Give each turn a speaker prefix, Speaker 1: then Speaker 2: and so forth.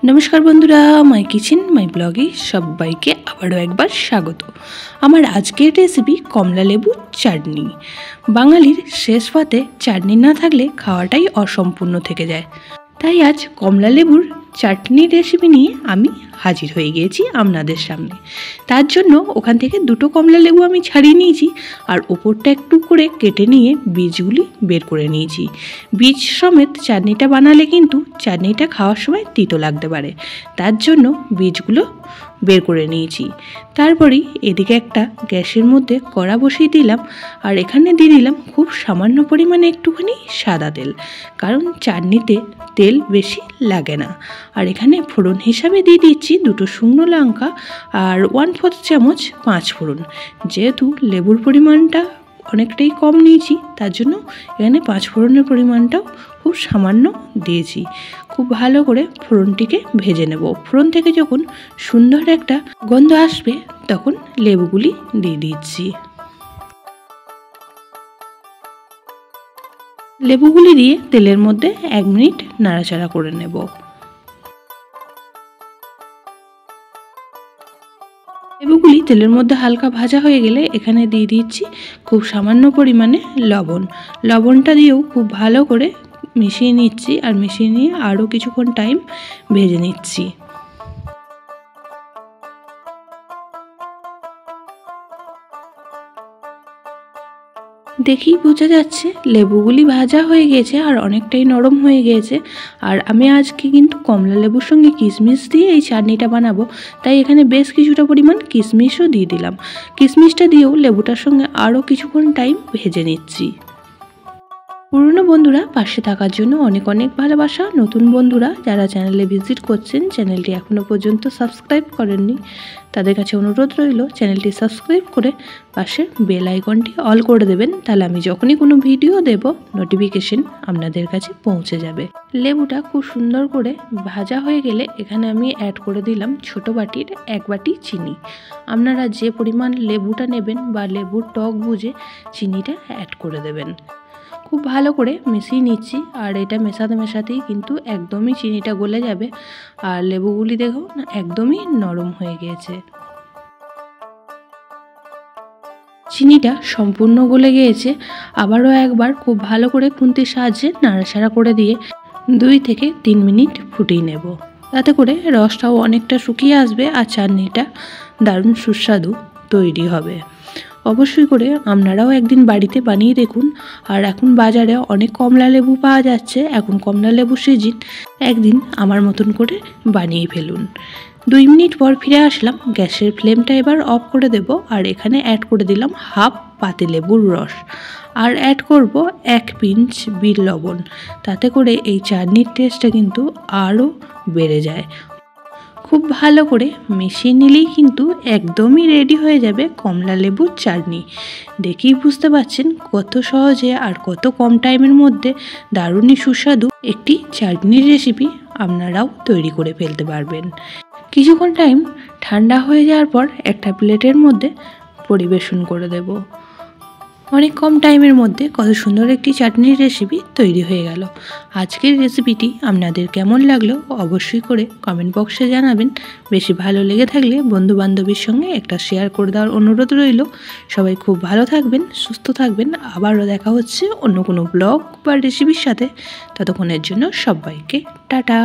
Speaker 1: नमस्कार बंधुरा माई किचेन माई ब्लगे सबाइके आबारो एकबार स्वागत। आमार आजकेर रेसिपि कमला लेबुर चाटनी। बांगालिर शेष पाते चाटनी ना थाकले खावाटाई असम्पूर्ण थेके जाय, ताई आज कमला लेबुर चाटनी रेसिपि निये आमी हाजिर हये गिয়েছি आपनादेर सामने। तार जोन्नो ओखान थेके दुटो कमला लेबु आमी छाड़िये निয়েছি और ओपरटा एकटू करे केटे निये बीजगुली बेर करे निয়েছি। बीज समेत चाटनीटा बानाले किन्तु चाटनीटा खाওয়ার समय तीतो लागते पारे, तार जोन्नो बीजगुलो बेर करे निয়েছি। तारपरे एदिके एकटा ग्यासेर मध्य कड़ा बसिए दिलाम और एखाने दिए दिलाम खूब सामान्य परिमाणे एकटुखानी सादा तेल, कारण चाटनीते तेल बेशी लागे ना। और एखाने फोड़न हिसाबे दिए दिচ্ছি दुटो शुकनो लंका और 1/4 चामच 5 फोड़न। जेहेतु लेबुर परिमाणटा अनेकटाई कम निয়েছি तार जोन्नो एखाने 5 फोड़नेर परिमाणटाও खूब सामान्य दिয়েছি। खूब भालो करे फोड़नटिके भेजे नेब। फोड़न थेके जखन सुंदर एकटा गन्ध आसबे तखन लेबुगुली दिए दिচ্ছি। लेबुगुली दिए तेलेर मध्य 1 मिनिट नाड़ाचाड़ा करे नेब। लेबुगुली तेलेर मध्य हालका भाजा हये गेले एखाने दिए दिচ্ছি खूब सामान्य परिमाणे लवण। लवणटा दिएও खूब भालो करे मिशिए निচ্ছি और मिशिए निয়ে आरो किछुक्षण टाइम भेजे निচ্ছি। देखी बोझा जाच्छे लेबुगुली भाजा हये गेछे और अनेकटाई नरम हये गेछे। और आमी आजके किन्तु कमला लेबुर संगे किशमिश दिए एई चाटनीटा बानाबो, ताई एखाने बेश किछुटा परिमाण किशमिशও दिए दिलाम। किशमिशटा दिएও लेबुटार संगे आरो किछुक्षण टाइम भेजे निচ্ছি। पुरानो बंधुरा पाशे थाकार जोन्नो अनेक अनेक भालोबासा। नतून बंधुरा जारा चैनेले भिजिट करछेन चैनेलटी एखोनो पर्यन्त सबस्क्राइब करेननि तादेर काछे अनुरोध रइलो चैनेलटी सबस्क्राइब करे पाशे बेल आइकनटी अल करे देबेन, ताहले आमि जखोनी कोनो भिडियो देब नोटिफिकेशन आपनादेर काछे पौंछे जाबे। लेबुटा खूब सुंदर करे भाजा हये गेले एखाने आमि ऐड करे दिलाम छोटो बाटिर 1 बाटी चिनी। आपनारा जे परिमाण लेबुटा नेबेन बा लेबुर टक बुझे चिनिटा ऐड करे देबेन। खूब भालो करे मिशिए निচ্ছি और एटा मेशाते मेशातेই किन्तु एकदमই চিনিটা गले जाबे और लेबुगुली देखो ना एकदमই नरम हये गेছে। চিনিটা সম্পূর্ণ গলে গিয়েছে। আবারও একবার খুব ভালো করে খুন্তির সাহায্যে নাড়াচাড়া করে দিয়ে 2 থেকে 3 মিনিট ফুটিয়ে নেব। তাতে করে রসটাও অনেকটা শুকিয়ে আসবে আর চাটনিটা দারুণ সুস্বাদু তৈরি হবে। অবশ্যই করে আপনারাও একদিন বাড়িতে বানিয়ে দেখুন। আর এখন বাজারে অনেক কমলা লেবু পাওয়া যাচ্ছে, এখন কমলা লেবু সিজন, একদিন আমার মতন করে বানিয়ে ফেলুন। 2 মিনিট পর ফিরে আসলাম। গ্যাসের ফ্লেমটা এবার অফ করে দেব আর এখানে অ্যাড করে দিলাম হাফ পাতিলেবুর রস আর অ্যাড করব 1 পিঞ্চ বিট লবণ। তাতে করে এই চাটনির টেস্টটা কিন্তু আরও বেড়ে যায়। खूब भालो करे मिशिए निलेই किन्तु एकदमই रेडी हो जाबे कमला लेबुर चाटनी। देखिए बुझते पारछेन कत सहजे और कत कम टाइमेर मध्य दारुणी सुस्वादु एकटी चाटनिर रेसिपि आपनाराও तैरी करे फेलते पारबेन। किछुक्षण टाइम ठंडा हो जाओयार पर एकटा प्लेटेर मध्य परिवेशन करे देब। अनेक कम टाइमेर मध्य कत सुंदर एकटी चाटनिर रेसिपि तैरी हये गेल। आजकेर रेसिपिटी आपनादेर केमन लागलो अवश्यई करे कमेंट बक्से जानाबेन। बेशी भालो लेगे थाकले बंधु बान्धबीर संगे एकटा शेयार करे देওয়ার अनुरोध रइलो। सबाई खूब भालो थाकबेन, सुस्थ थाकबेन। आबारो देखा होच्छे अन्य कोनो ब्लग बा रेसिपिर साथे। ततक्षणेर जोन्नो सबाइके टाटा।